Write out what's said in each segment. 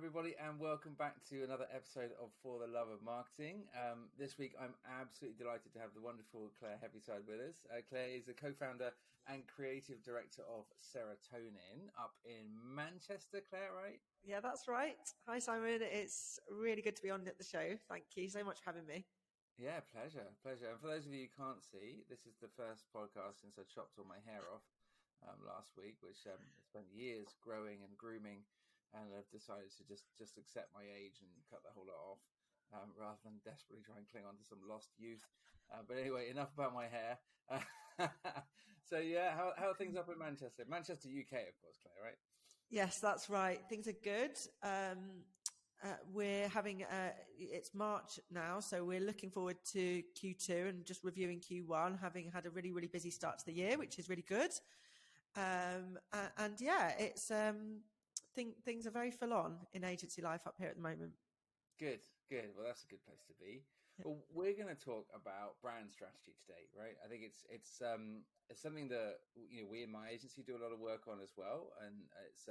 everybody, and welcome back to another episode of For the Love of Marketing. This week, I'm absolutely delighted to have the wonderful Clair Heaviside with us. Clair is the co-founder and creative director of Serotonin up in Manchester. Clair, right? Yeah, that's right. Hi, Simon. It's really good to be on at the show. Thank you so much for having me. Yeah, pleasure. And for those of you who can't see, this is the first podcast since I chopped all my hair off last week, which I spent years growing and grooming. And I've decided to just accept my age and cut the whole lot off, rather than desperately try and cling on to some lost youth. But anyway, enough about my hair. So yeah, how are things up in Manchester? Manchester, UK, of course, Claire, right? Yes, that's right. Things are good. We're having it's March now, so we're looking forward to Q2 and just reviewing Q1, having had a really, really busy start to the year, which is really good. And yeah, it's things are very full on in agency life up here at the moment. Good. Well, that's a good place to be. Well, we're going to talk about brand strategy today, right? I think it's something that we in my agency do a lot of work on as well, and it's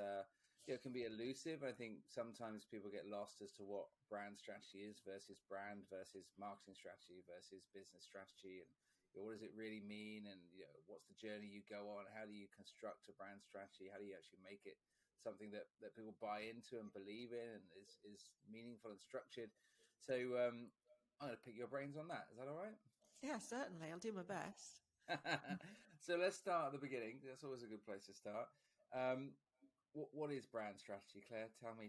it can be elusive. I think sometimes people get lost as to what brand strategy is versus marketing strategy versus business strategy, and what does it really mean, and what's the journey you go on? How do you construct a brand strategy? How do you actually make it something that people buy into and believe in and is meaningful and structured? So I'm going to pick your brains on that. Is that all right? Yeah, certainly. I'll do my best. So let's start at the beginning. That's always a good place to start. What is brand strategy, Claire? Tell me.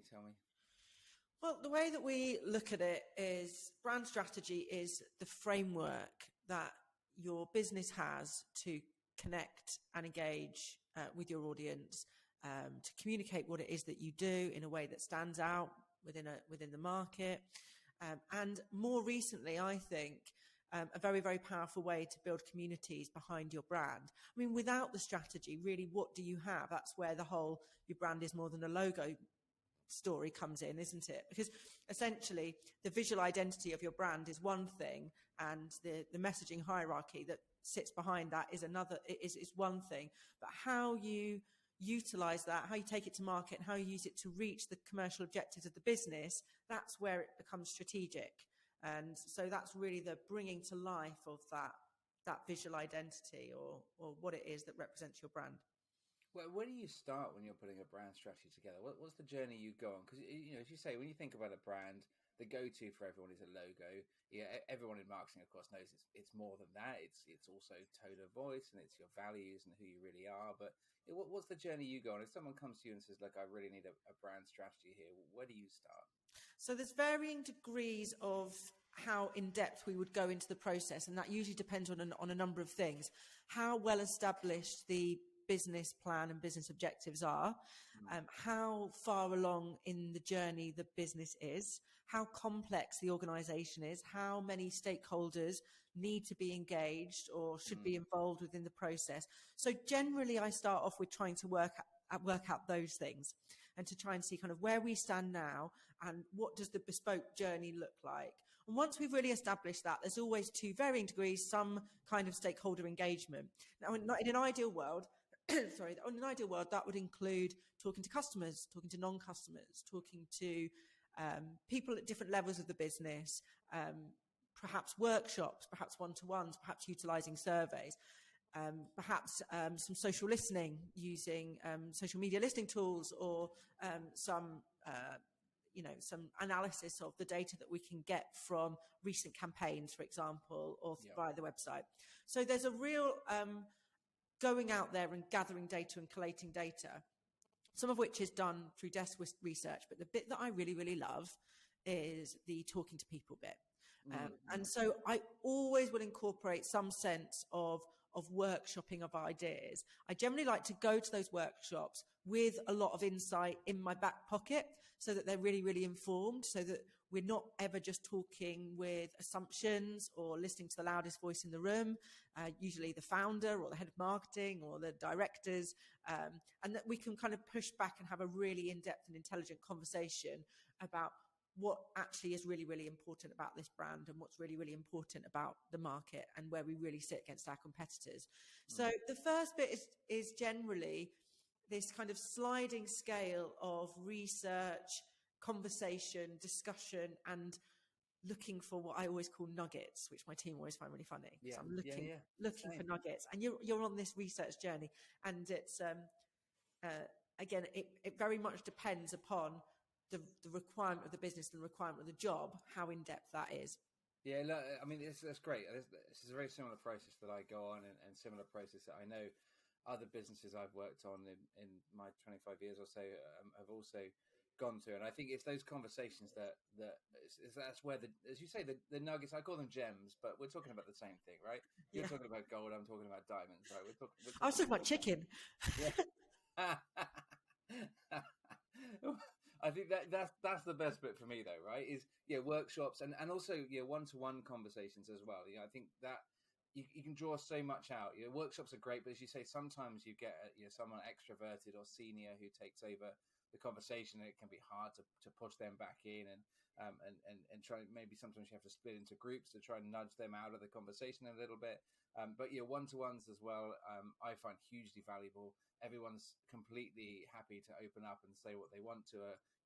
Well, the way that we look at it is brand strategy is the framework that your business has to connect and engage with your audience, to communicate what it is that you do in a way that stands out within the market. And more recently, I think, a very, very powerful way to build communities behind your brand. I mean, without the strategy, really, what do you have? That's where your brand is more than a logo story comes in, isn't it? Because essentially the visual identity of your brand is one thing, and the messaging hierarchy that sits behind that is another, is one thing. But how you utilize that, how you take it to market, and how you use it to reach the commercial objectives of the business, that's where it becomes strategic. And so that's really the bringing to life of that visual identity or what it is that represents your brand. Well, where do you start when you're putting a brand strategy together? What's the journey you go on? Because, as you say, when you think about a brand, the go-to for everyone is a logo. Yeah, everyone in marketing, of course, knows it's more than that. It's also tone of voice, and it's your values and who you really are. But what's the journey you go on? If someone comes to you and says, "Look, I really need a brand strategy here," where do you start? So there's varying degrees of how in depth we would go into the process, and that usually depends on a number of things. How well established the business plan and business objectives are, how far along in the journey the business is, how complex the organization is, how many stakeholders need to be engaged or should be involved within the process. So generally I start off with trying to work out those things and to try and see kind of where we stand now and what does the bespoke journey look like. And once we've really established that, there's always, to varying degrees, some kind of stakeholder engagement. Now, in an ideal world, in an ideal world, that would include talking to customers, talking to non-customers, talking to people at different levels of the business, perhaps workshops, perhaps one-to-ones, perhaps utilizing surveys, perhaps some social listening using social media listening tools, or some analysis of the data that we can get from recent campaigns, for example, or via the website. So there's a real going out there and gathering data and collating data, some of which is done through desk research. But the bit that I really, really love is the talking to people bit. And so I always will incorporate some sense of workshopping of ideas. I generally like to go to those workshops with a lot of insight in my back pocket so that they're really, really informed, so that we're not ever just talking with assumptions or listening to the loudest voice in the room, usually the founder or the head of marketing or the directors, and that we can kind of push back and have a really in-depth and intelligent conversation about what actually is really, really important about this brand and what's really, really important about the market and where we really sit against our competitors. So the first bit is generally this kind of sliding scale of research, conversation, discussion, and looking for what I always call nuggets, which my team always find really funny. Yeah. So I'm looking Same. for nuggets, and you're on this research journey, and it's again, it very much depends upon the requirement of the business and the requirement of the job, how in depth that is. Yeah, look, I mean, that's great. This is a very similar process that I go on, and similar process that I know other businesses I've worked on in my 25 years or so have also gone through. And I think it's those conversations that's where as you say, the nuggets, I call them gems, but we're talking about the same thing, right? You're talking about gold, I'm talking about diamonds, right? I was talking about chicken. Yeah. I think that's the best bit for me though, right? Is workshops and also one-to-one conversations as well. I think that you can draw so much out. Workshops are great, but as you say, sometimes you get someone extroverted or senior who takes over the conversation, and it can be hard to push them back in and try. Maybe sometimes you have to split into groups to try and nudge them out of the conversation a little bit. But one-to-ones as well, I find hugely valuable. Everyone's completely happy to open up and say what they want to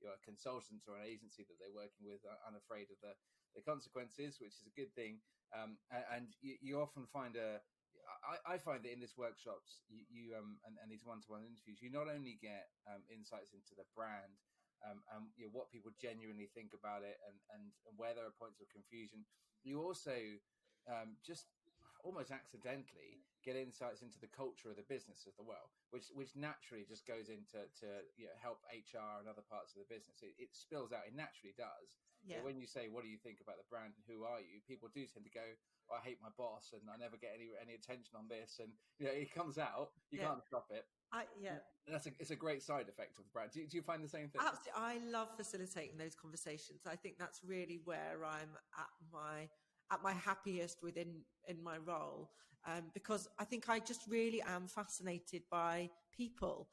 a consultant or an agency that they're working with, unafraid of the consequences, which is a good thing. And you often find I find that in these workshops, you and these one-to-one interviews, you not only get insights into the brand and what people genuinely think about it, and where there are points of confusion. You also just almost accidentally get insights into the culture of the business as well, which naturally just goes into help HR and other parts of the business. It spills out. It naturally does. Yeah. When you say, what do you think about the brand and who are you, people do tend to go, oh, I hate my boss and I never get any attention on this, and it comes out. You can't stop it. It's a great side effect of the brand. Do you find the same thing? Absolutely. I love facilitating those conversations. I think that's really where I'm at my happiest in my role, because I think I just really am fascinated by people,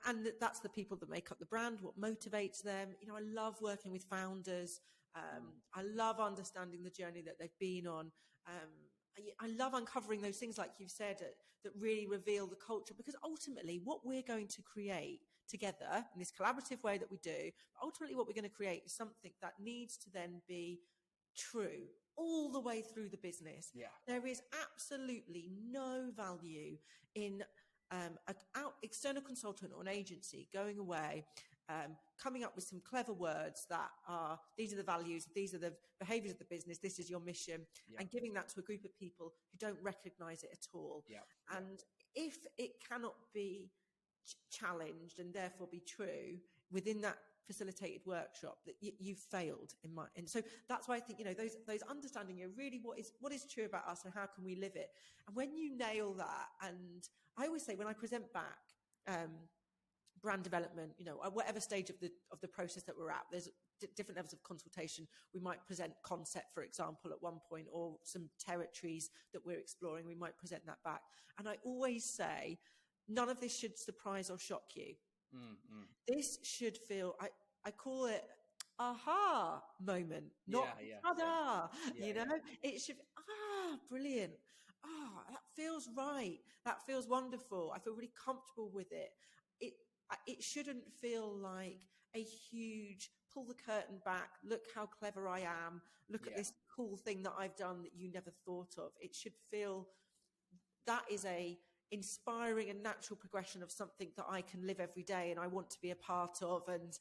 and that's the people that make up the brand, what motivates them. I love working with founders. I love understanding the journey that they've been on. I love uncovering those things, like you've said, that really reveal the culture, because ultimately what we're going to create together in this collaborative way that we do, ultimately what we're going to create is something that needs to then be true all the way through the business. Yeah. There is absolutely no value in an external consultant or an agency going away, coming up with some clever words that are, these are the values, these are the behaviors of the business, this is your mission, and giving that to a group of people who don't recognize it at all. And if it cannot be challenged and therefore be true within that facilitated workshop, that you've failed and so that's why I think those understanding really what is true about us and how can we live it. And when you nail that, and I always say when I present back brand development, at whatever stage of the process that we're at, there's different levels of consultation. We might present concept, for example, at one point, or some territories that we're exploring. We might present that back, and I always say none of this should surprise or shock you. This should feel, I call it aha moment, not ta-da. It should, brilliant. That feels right. That feels wonderful. I feel really comfortable with it. It shouldn't feel like a huge pull the curtain back, look how clever I am, look at this cool thing that I've done that you never thought of. It should feel that is a inspiring and natural progression of something that I can live every day and I want to be a part of, and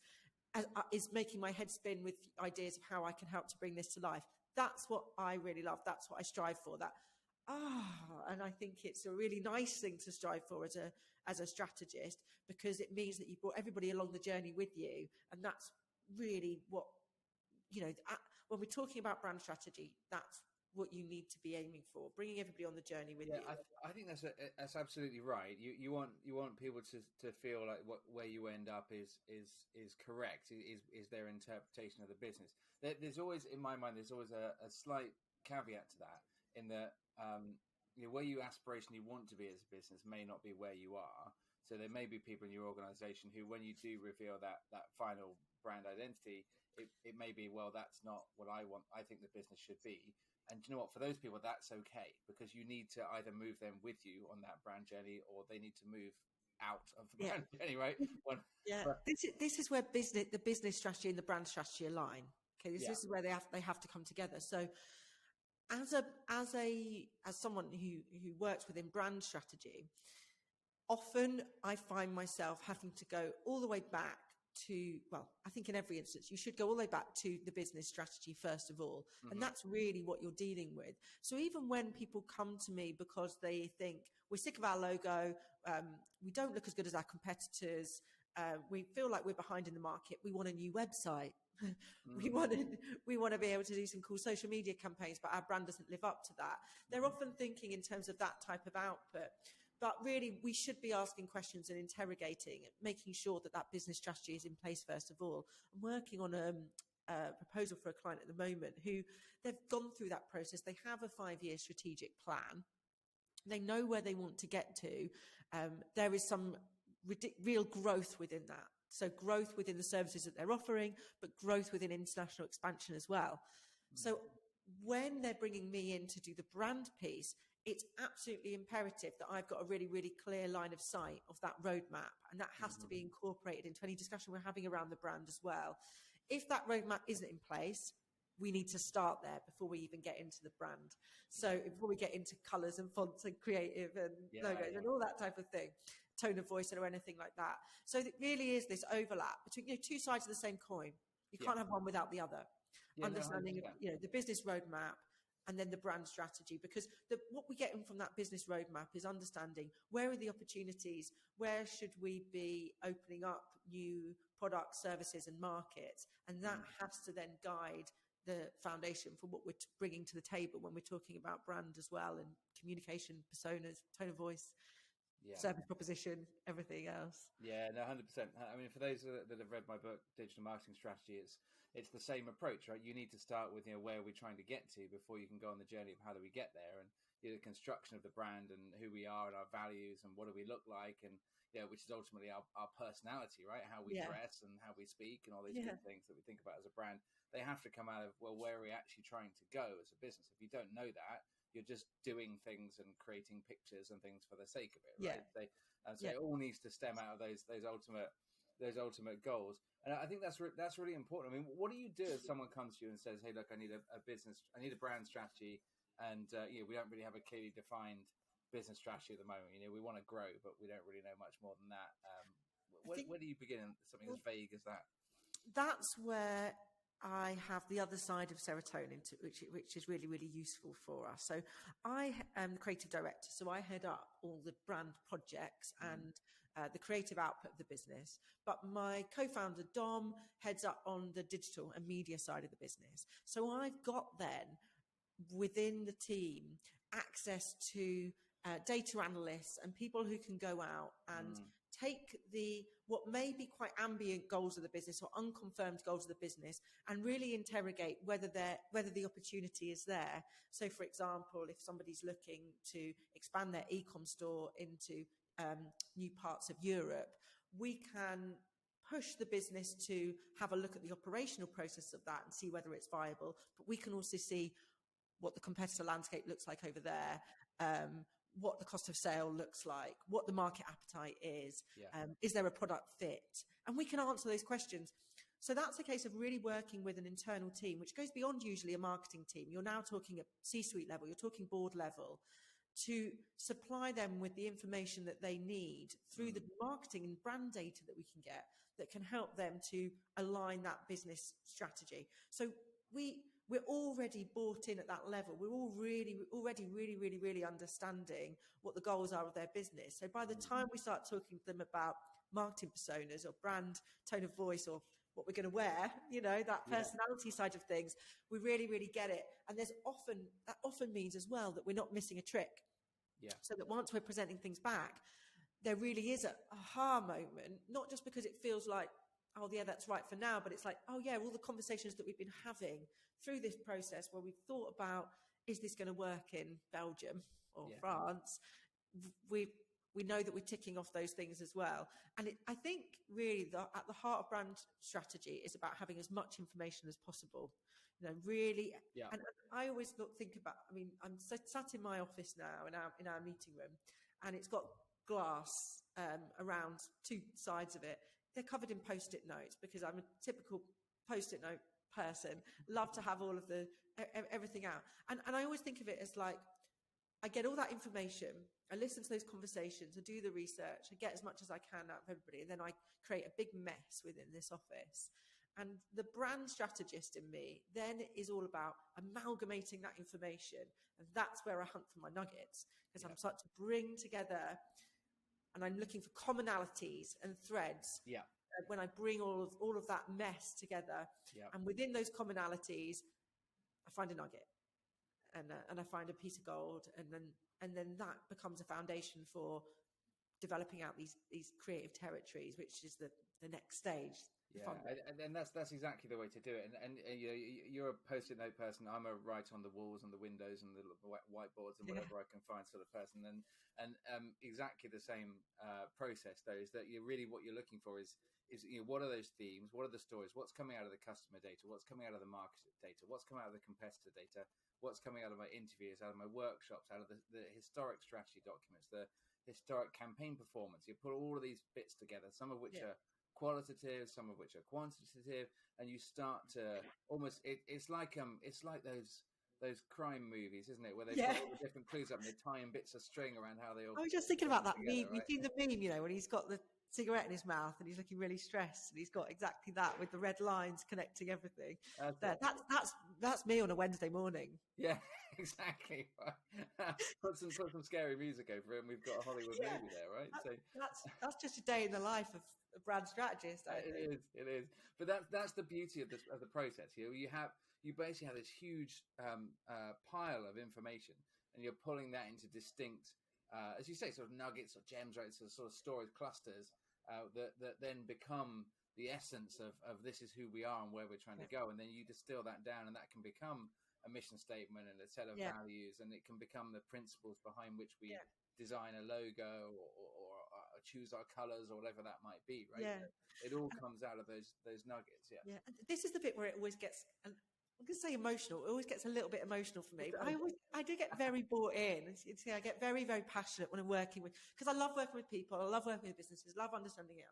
is making my head spin with ideas of how I can help to bring this to life. That's what I really love. That's what I strive for. And I think it's a really nice thing to strive for as a strategist, because it means that you brought everybody along the journey with you. And that's really what, when we're talking about brand strategy, that's what you need to be aiming for, bringing everybody on the journey with you. I think that's absolutely right. You want people to feel like where you end up is correct, is their interpretation of the business. There's always, in my mind, there's always a slight caveat to that, in that where you aspirationally want to be as a business may not be where you are. So there may be people in your organization who, when you do reveal that final brand identity, it may be, well, that's not what I want. I think the business should be. And you know what? For those people, that's okay, because you need to either move them with you on that brand journey, or they need to move out of the brand journey, right? Yeah, this is where the business strategy and the brand strategy align. Okay, this is where they have to come together. So, as someone who works within brand strategy, often I find myself having to go all the way back to, well, I think in every instance, you should go all the way back to the business strategy first of all. Mm-hmm. And that's really what you're dealing with. So even when people come to me because they think we're sick of our logo, we don't look as good as our competitors, we feel like we're behind in the market, we want a new website. We want to be able to do some cool social media campaigns, but our brand doesn't live up to that. They're often thinking in terms of that type of output. But really, we should be asking questions and interrogating, making sure that that business strategy is in place first of all. I'm working on a proposal for a client at the moment who they've gone through that process. They have a 5-year strategic plan. They know where they want to get to. There is some real growth within that. So growth within the services that they're offering, but growth within international expansion as well. So when they're bringing me in to do the brand piece, it's absolutely imperative that I've got a really, really clear line of sight of that roadmap. And that has to be incorporated into any discussion we're having around the brand as well. If that roadmap isn't in place, we need to start there before we even get into the brand. So before we get into colours and fonts and creative and logos and all that type of thing, tone of voice or anything like that. So it really is this overlap between two sides of the same coin. You can't have one without the other. Understanding the business roadmap and then the brand strategy, because what we get from that business roadmap is understanding where are the opportunities, where should we be opening up new products, services and markets, and that has to then guide the foundation for what we're bringing to the table when we're talking about brand as well, and communication, personas, tone of voice, service proposition, everything else. Yeah, no, 100%. I mean, for those that have read my book, Digital Marketing Strategy, it's the same approach, right? You need to start with, where are we trying to get to before you can go on the journey of how do we get there, and the construction of the brand and who we are and our values and what do we look like, and which is ultimately our personality, right? How we dress and how we speak and all these good things that we think about as a brand. They have to come out of, well, where are we actually trying to go as a business? If you don't know that, you're just doing things and creating pictures and things for the sake of it, right? So it all needs to stem out of those ultimate goals. And I think that's really important. I mean, what do you do if someone comes to you and says, "Hey, look, I need a brand strategy, and we don't really have a clearly defined business strategy at the moment. We want to grow, but we don't really know much more than that." Where do you begin? Something as vague as that. That's where I have the other side of serotonin, which is really, really useful for us. So I am the creative director, so I head up all the brand projects and the creative output of the business. But my co-founder, Dom, heads up on the digital and media side of the business. So I've got then within the team access to data analysts and people who can go out and take what may be quite ambient goals of the business or unconfirmed goals of the business and really interrogate whether the opportunity is there. So, for example, if somebody's looking to expand their e-com store into new parts of Europe, we can push the business to have a look at the operational process of that and see whether it's viable. But we can also see what the competitor landscape looks like over there, what the cost of sale looks like, what the market appetite is there a product fit? And we can answer those questions. So that's a case of really working with an internal team, which goes beyond usually a marketing team. You're now talking at C-suite level, you're talking board level, to supply them with the information that they need through the marketing and brand data that we can get that can help them to align that business strategy. So we're already bought in at that level. We're already really understanding what the goals are of their business. So by the time we start talking to them about marketing personas or brand tone of voice or what we're going to wear, that personality side of things, we really get it. And that often means as well that we're not missing a trick. So that once we're presenting things back, there really is a aha moment, not just because it feels like, oh yeah, that's right for now, but it's like, oh yeah, all the conversations that we've been having through this process where we've thought about, is this going to work in Belgium or France? We know that we're ticking off those things as well. And I think really at the heart of brand strategy is about having as much information as possible. Really. Yeah. And I always think about, I'm sat in my office now in our meeting room, and it's got glass around two sides of it. They're covered in post-it notes because I'm a typical post-it note person. Love to have all of the everything out, and I always think of it as like, I get all that information, I listen to those conversations, I do the research, I get as much as I can out of everybody, and then I create a big mess within this office. And the brand strategist in me then is all about amalgamating that information, and that's where I hunt for my nuggets, because I'm starting to bring together, and I'm looking for commonalities and threads. When I bring all of that mess together, and within those commonalities, I find a nugget, and I find a piece of gold, and then that becomes a foundation for developing out these creative territories, which is the next stage. And that's exactly the way to do it. And you know, you're a post-it note person. I'm a write on the walls and the windows and the whiteboards and whatever I can find sort of person. And exactly the same process though, is that what you're looking for is what are those themes? What are the stories? What's coming out of the customer data? What's coming out of the market data? What's coming out of the competitor data? What's coming out of my interviews, out of my workshops, out of the historic strategy documents, the historic campaign performance? You put all of these bits together, some of which are qualitative, some of which are quantitative, and you start to almost it's like those crime movies, isn't it, where they put all the different clues up and they tie in bits of string around how they all. I was just thinking about that together, meme. You've seen the meme, when he's got the cigarette in his mouth and he's looking really stressed, and he's got exactly that with the red lines connecting everything. That's me on a Wednesday morning. Yeah, exactly. Put some scary music over it, and we've got a Hollywood movie there, right? That's just a day in the life of a brand strategist. It is. But that's the beauty of the process. You basically have this huge pile of information, and you're pulling that into distinct, as you say, sort of nuggets or gems, right? So sort of stories, clusters that then become the essence of this is who we are and where we're trying to go. And then you distill that down, and that can become a mission statement and a set of values, and it can become the principles behind which we design a logo or choose our colors or whatever that might be, right? It all comes out of those nuggets. And this is the bit where it always gets, I'm going to say emotional, it always gets a little bit emotional for me, but I do get very bought in. I get very, very passionate when I'm working with, because I love working with people, I love working with businesses, love understanding it,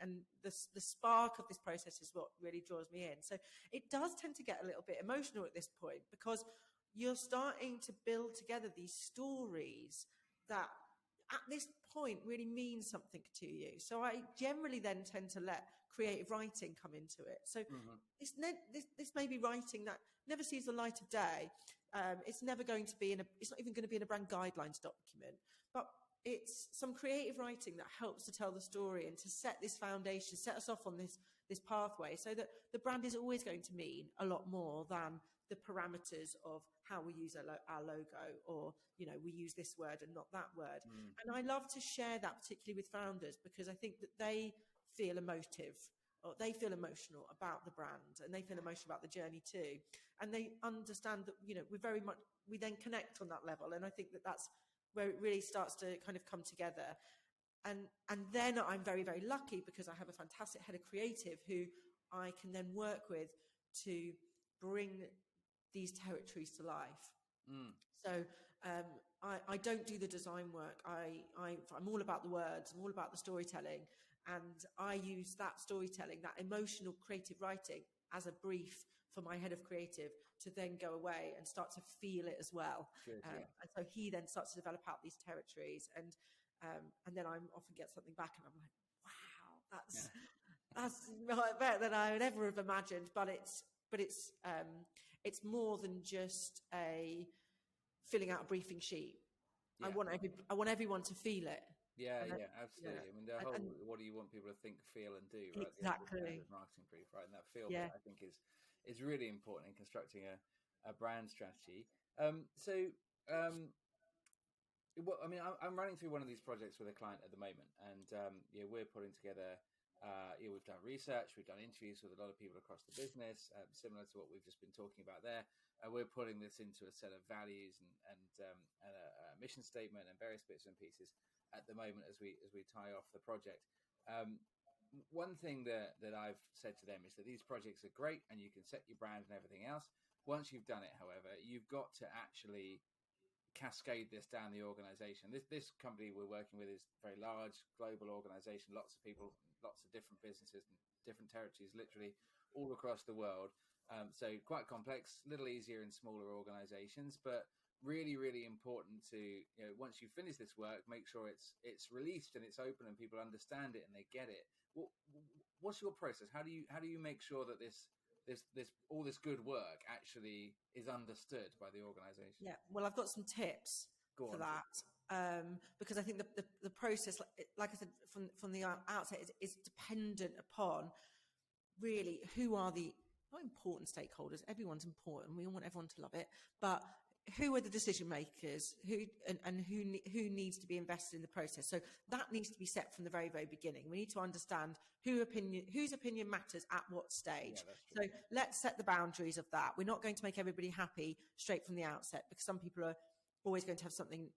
and the spark of this process is what really draws me in. So it does tend to get a little bit emotional at this point, because you're starting to build together these stories that at this point really mean something to you. So I generally then tend to let creative writing come into it. So this may be writing that never sees the light of day. It's never going to be it's not even going to be in a brand guidelines document, but it's some creative writing that helps to tell the story and to set this foundation, set us off on this pathway, so that the brand is always going to mean a lot more than the parameters of how we use our logo, or we use this word and not that word. And I love to share that, particularly with founders, because I think that they feel emotive, or they feel emotional about the brand, and they feel emotional about the journey too, and they understand that we then connect on that level. And I think that that's where it really starts to kind of come together. And then I'm very, very lucky, because I have a fantastic head of creative who I can then work with to bring these territories to life. So I don't do the design work. I'm all about the words, I'm all about the storytelling, and I use that storytelling, that emotional creative writing, as a brief for my head of creative to then go away and start to feel it as well. And so he then starts to develop out these territories, and then I often get something back and I'm like, wow, that's better than I would ever have imagined. But it's more than just filling out a briefing sheet. I want everyone to feel it. Absolutely. I mean, the whole what do you want people to think, feel, and do? Right? Exactly. The marketing brief, right? And that feel bit, I think is really important in constructing a brand strategy. I'm running through one of these projects with a client at the moment, and we're putting together. We've done research, we've done interviews with a lot of people across the business, similar to what we've just been talking about there. We're putting this into a set of values and a mission statement and various bits and pieces at the moment as we tie off the project. One thing that I've said to them is that these projects are great and you can set your brand and everything else. Once you've done it, however, you've got to actually cascade this down the organization. This company we're working with is a very large global organization, lots of people, lots of different businesses, different territories, literally all across the world. So quite complex, a little easier in smaller organizations, but really, really important to, once you finish this work, make sure it's released and it's open and people understand it and they get it. What's your process? How do you make sure that this all this good work actually is understood by the organization? Yeah, well, I've got some tips for that, because I think the process, like I said from the outset, is dependent upon really who are the not important stakeholders. Everyone's important. We all want everyone to love it, but who are the decision makers? Who needs to be invested in the process? So that needs to be set from the very, very beginning. We need to understand whose opinion matters at what stage. So let's set the boundaries of that. We're not going to make everybody happy straight from the outset, because some people are always going to have something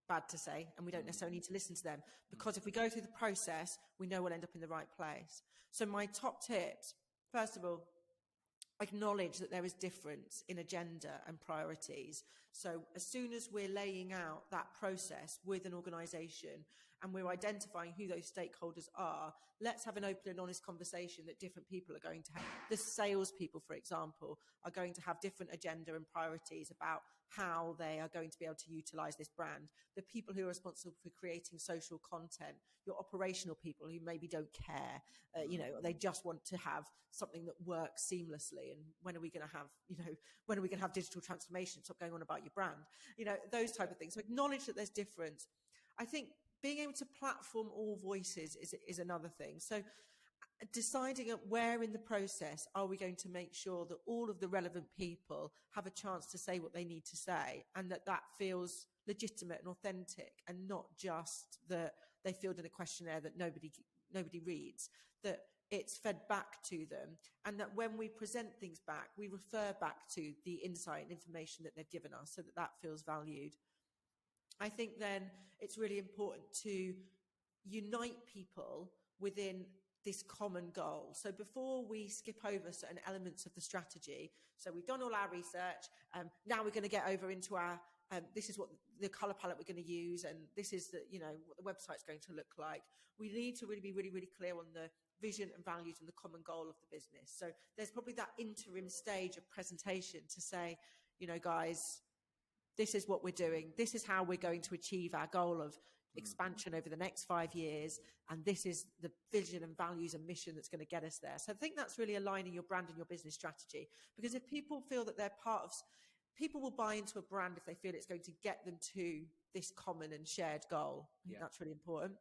bad to say, and we don't necessarily need to listen to them, because if we go through the process, we know we'll end up in the right place. So my top tips, first of all, acknowledge that there is difference in agenda and priorities. So as soon as we're laying out that process with an organisation and we're identifying who those stakeholders are, let's have an open and honest conversation that different people are going to have. The salespeople, for example, are going to have different agenda and priorities about how they are going to be able to utilise this brand. The people who are responsible for creating social content, your operational people who maybe don't care, they just want to have something that works seamlessly. And when are we going to have digital transformation? Stop going on about your brand, those type of things. So acknowledge that there's difference. I think being able to platform all voices is another thing. So deciding at where in the process are we going to make sure that all of the relevant people have a chance to say what they need to say, and that feels legitimate and authentic, and not just that they filled in a questionnaire that nobody reads, that it's fed back to them, and that when we present things back, we refer back to the insight and information that they've given us, so that feels valued. I think then it's really important to unite people within this common goal. So before we skip over certain elements of the strategy, so we've done all our research, now we're going to get over into our, this is what the colour palette we're going to use, and this is what the website's going to look like. We need to really be really, really clear on the vision and values and the common goal of the business. So there's probably that interim stage of presentation to say, guys, this is what we're doing. This is how we're going to achieve our goal of expansion over the next 5 years. And this is the vision and values and mission that's going to get us there. So I think that's really aligning your brand and your business strategy. Because if people feel that they're part of, people will buy into a brand if they feel it's going to get them to this common and shared goal. I think that's really important.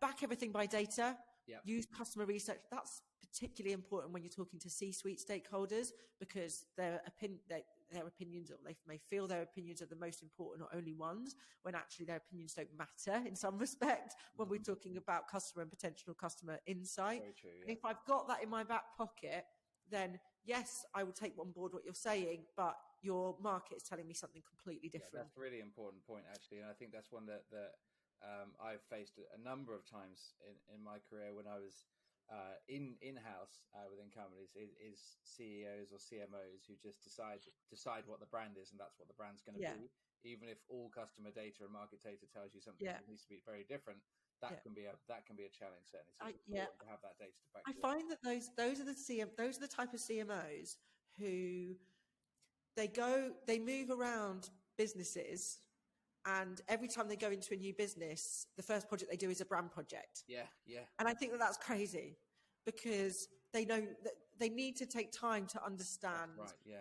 Back everything by data. Use customer research. That's particularly important when you're talking to C-suite stakeholders, because their opinions, or they may feel their opinions are the most important or only ones, when actually their opinions don't matter in some respect when we're talking about customer and potential customer insight. Very true, And if I've got that in my back pocket, then yes, I will take on board what you're saying, but your market is telling me something completely different. That's a really important point, actually. And I think that's one that I've faced a number of times in my career when I was in-house within companies, is CEOs or CMOs who just decide what the brand is, and that's what the brand's going to be, even if all customer data and market data tells you something that needs to be very different. That can be a challenge, certainly. So it's important to have that data to back I find that those are the type of CMOs who they move around businesses, and every time they go into a new business, the first project they do is a brand project. And I think that that's crazy, because they know that they need to take time to understand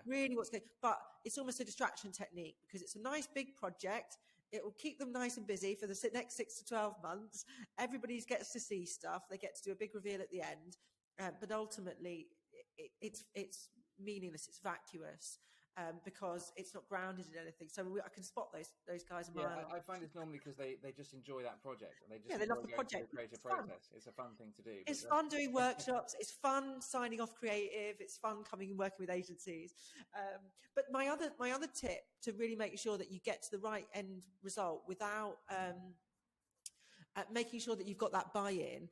really what's going on. But it's almost a distraction technique, because it's a nice big project. It will keep them nice and busy for the next 6 to 12 months. Everybody gets to see stuff. They get to do a big reveal at the end. But ultimately, it's meaningless. It's vacuous. Because it's not grounded in anything. So I can spot those guys a mile off. I find it's normally because they just enjoy that project, and they love the project. The creative process. It's a fun thing to do. It's fun doing workshops. It's fun signing off creative. It's fun coming and working with agencies. But my other tip to really make sure that you get to the right end result without making sure that you've got that buy-in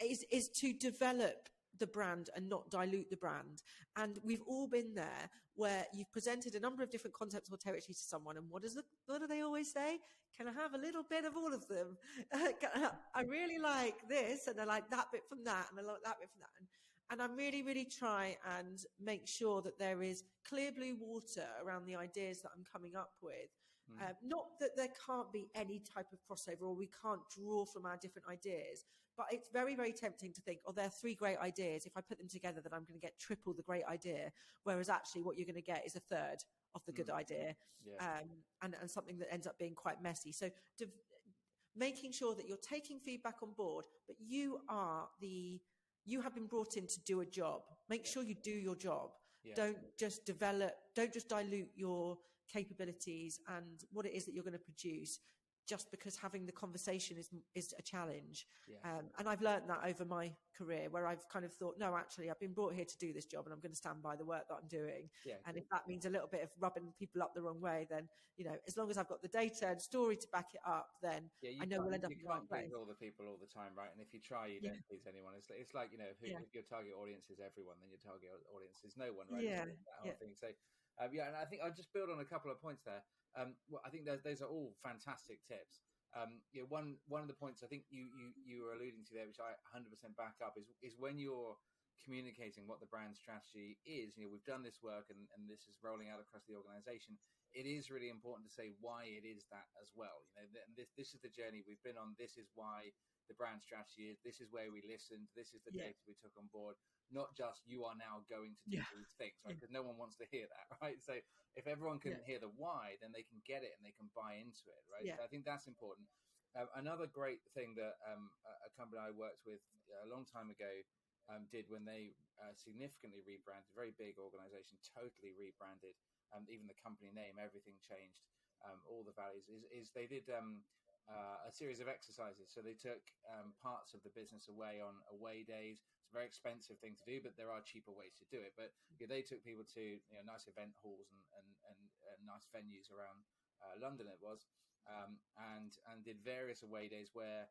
is to develop the brand and not dilute the brand. And we've all been there where you've presented a number of different concepts or territories to someone, and what do they always say? Can I have a little bit of all of them? I really like this, and I like that bit from that, and I like that bit from that. And I really, really try and make sure that there is clear blue water around the ideas that I'm coming up with. Not that there can't be any type of crossover or we can't draw from our different ideas, but it's very, very tempting to think, oh, there are 3 great ideas. If I put them together, then I'm going to get triple the great idea. Whereas actually what you're going to get is a third of the good idea, and something that ends up being quite messy. So making sure that you're taking feedback on board, but you have been brought in to do a job. Make sure you do your job. Don't just dilute your capabilities and what it is that you're going to produce just because having the conversation is a challenge. And I've learned that over my career, where I've kind of thought, no, actually, I've been brought here to do this job and I'm going to stand by the work that I'm doing. And if that means a little bit of rubbing people up the wrong way, then, as long as I've got the data and story to back it up, then I know we'll end up in the right place. You can't please all the people all the time, right? And if you try, you don't please anyone. It's like, if your target audience is everyone, then your target audience is no one, right? That whole thing. So, and I think I'll just build on a couple of points there. Well, I think those are all fantastic tips. One of the points I think you were alluding to there, which I 100% back up, is when you're communicating what the brand strategy is. We've done this work and this is rolling out across the organization. It is really important to say why it is that as well. This is the journey we've been on. This is why the brand strategy is. This is where we listened. This is the data we took on board. Not just you are now going to do these things, right? Because no one wants to hear that, right? So if everyone can hear the why, then they can get it and they can buy into it, right? So I think that's important. Another great thing that a company I worked with a long time ago did when they significantly rebranded, very big organization, totally rebranded, even the company name, everything changed, all the values, is they did a series of exercises. So they took parts of the business away on away days. It's a very expensive thing to do, but there are cheaper ways to do it. But they took people to nice event halls and nice venues around London, it was, and did various away days where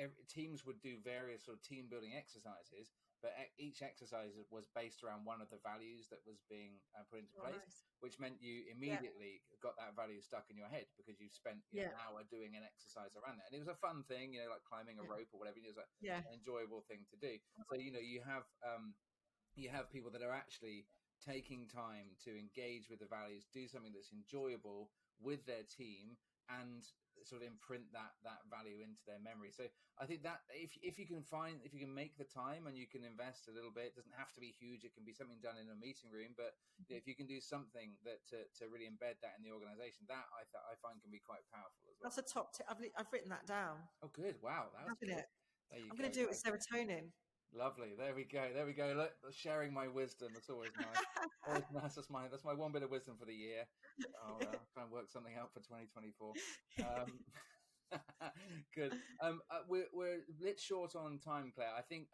every teams would do various sort of team building exercises, but each exercise was based around one of the values that was being put into place, which meant you immediately got that value stuck in your head because you spent an hour doing an exercise around that. And it was a fun thing, like climbing a rope or whatever. It was an enjoyable thing to do. So, you have people that are actually taking time to engage with the values, do something that's enjoyable with their team, and sort of imprint that value into their memory. So I think that if you can make the time and you can invest a little bit, it doesn't have to be huge. It can be something done in a meeting room, but if you can do something that to really embed that in the organization, that I find can be quite powerful as well. That's a top tip. I've written that down. Oh, good. Wow. That was good. I'm going to do it with serotonin. Lovely. There we go. Look, sharing my wisdom. That's always nice. Always nice. That's my one bit of wisdom for the year. I'll try and work something out for 2024. Good. We're a bit short on time, Claire. I think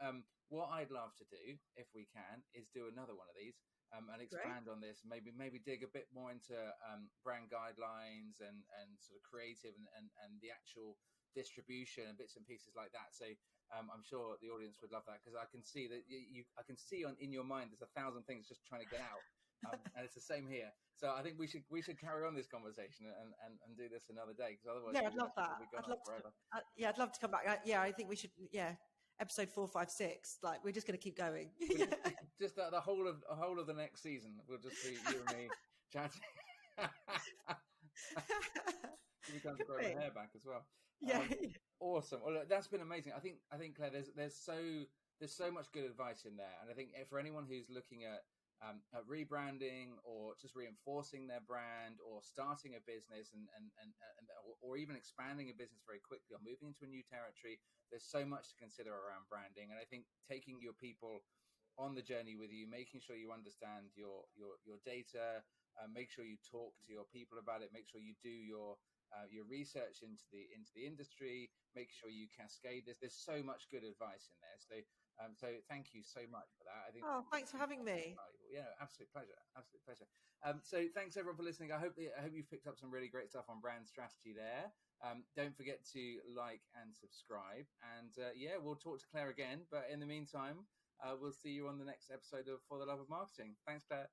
what I'd love to do, if we can, is do another one of these and expand on this. Maybe dig a bit more into brand guidelines and sort of creative and the actual distribution and bits and pieces like that. So I'm sure the audience would love that, because I can see that I can see in your mind there's 1,000 things just trying to get out, and it's the same here. So I think we should carry on this conversation and do this another day, because otherwise I'd love that. I'd love to come back. I think we should. Episode 4, 5, 6. Like, we're just going to keep going. Just the whole of the next season will just be you and me chatting. We can grow the hair back as well. Awesome. Well, look, that's been amazing. I think Claire, there's so much good advice in there, and I think for anyone who's looking at rebranding or just reinforcing their brand or starting a business or even expanding a business very quickly or moving into a new territory, there's so much to consider around branding. And I think taking your people on the journey with you, making sure you understand your data, make sure you talk to your people about it, make sure you do your research into the industry, make sure you cascade this. There's so much good advice in there. So thank you so much for that. I think. Oh, thanks for having me. Yeah, absolute pleasure. So thanks everyone for listening. I hope you've picked up some really great stuff on brand strategy there. Don't forget to like and subscribe. And we'll talk to Claire again. But in the meantime, We'll see you on the next episode of For the Love of Marketing. Thanks, Claire.